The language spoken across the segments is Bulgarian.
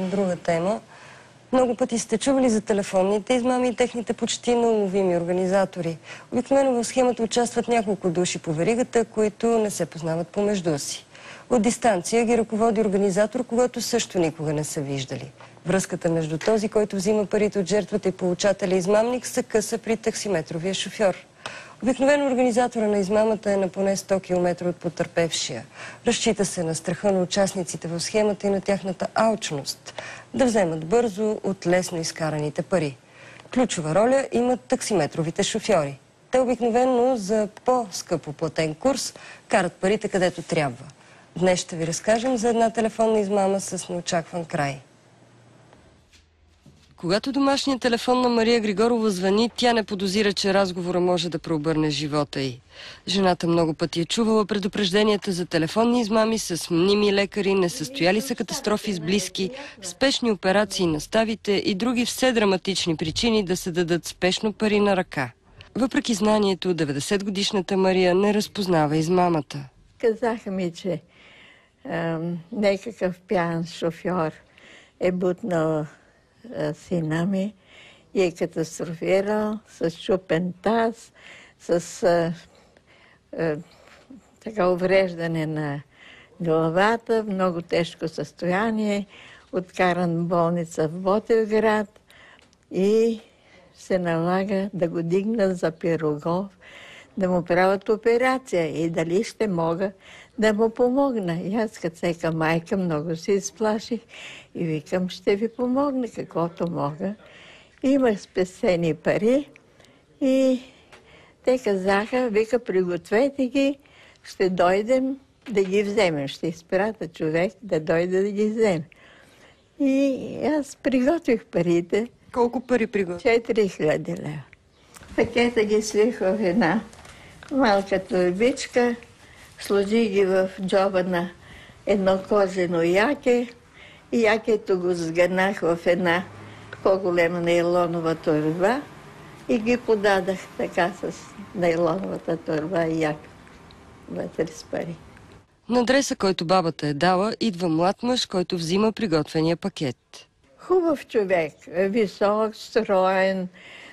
Друга тема. Много пъти сте чували за телефонните измами и техните почти неуловими организатори. Обикновено в схемата участват няколко души по веригата, които не се познават помежду си. От дистанция ги ръководи организатор, когато също никога не са виждали. Връзката между този, който взима парите от жертвата и получателя измамник, се къса при таксиметровия шофьор. Обикновено организатора на измамата е на поне 100 км от потърпевшия. Разчита се на страха на участниците в схемата и на тяхната алчност да вземат бързо от лесно изкараните пари. Ключова роля имат таксиметровите шофьори. Те обикновено за по-скъпо платен курс карат парите където трябва. Днес ще ви разкажем за една телефонна измама с неочакван край. Когато домашният телефон на Мария Григорова звъни, тя не подозира, че разговора може да преобърне живота й. Жената много пъти е чувала предупрежденията за телефонни измами с мними лекари, несъстояли се катастрофи с близки, спешни операции на ставите и други все драматични причини да се дадат спешно пари на ръка. Въпреки знанието, 90-годишната Мария не разпознава измамата. Казаха ми, че някакъв пиян шофьор е бутнал сина ми и е катастрофирал с счупен таз, с така увреждане на главата, в много тежко състояние, откаран в болница в Ботевград и се налага да го дигнат за Пирогов, да му правят операция и дали ще мога да му помогна. И аз като всека майка много се изплаших и викам, ще ви помогна каквото мога. Имах спестени пари и те казаха, вика, пригответе ги, ще дойдем да ги вземем. Ще изпрата човек да дойде да ги вземе. И аз приготвих парите. Колко пари приготвих? 4000 лева. Пакета ги свих в една малка торбичка, сложи ги в джоба на едно кожено яке и якето го сгънах в една по-голема нейлонова торба и ги подадах така с нейлоновата торба и яка вътре с пари. На адреса, който бабата е дала, идва млад мъж, който взима приготвения пакет. Хубав човек, висок, строен,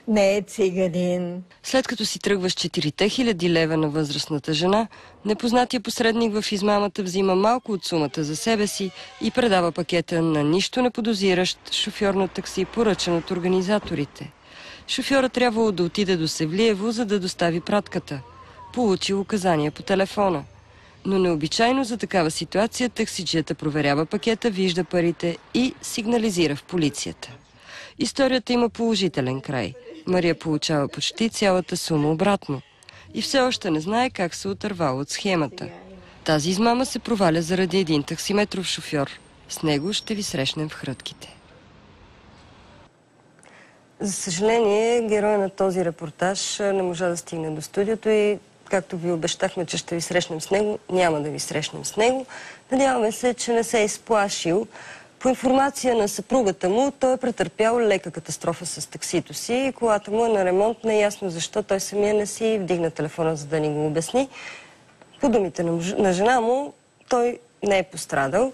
не е циганин. След като си тръгва с 4000 лева на възрастната жена, непознатия посредник в измамата взима малко от сумата за себе си и предава пакета на нищо не подозиращ шофьор на такси, поръчан от организаторите. Шофьорът трябвало да отиде до Севлиево, за да достави пратката. Получил указания по телефона. Но необичайно за такава ситуация таксиджията проверява пакета, вижда парите и сигнализира в полицията. Историята има положителен край. Мария получава почти цялата сума обратно. И все още не знае как се отървала от схемата. Тази измама се проваля заради един таксиметров шофьор. С него ще ви срещнем в хрътките. За съжаление, герой на този репортаж не можа да стигне до студиото и както ви обещахме, че ще ви срещнем с него, няма да ви срещнем с него. Надяваме се, че не се е изплашил. По информация на съпругата му, той е претърпял лека катастрофа с таксито си и колата му е на ремонт. Не е ясно защо той самия не си вдигна телефона, за да ни го обясни. По думите на жена му, той не е пострадал.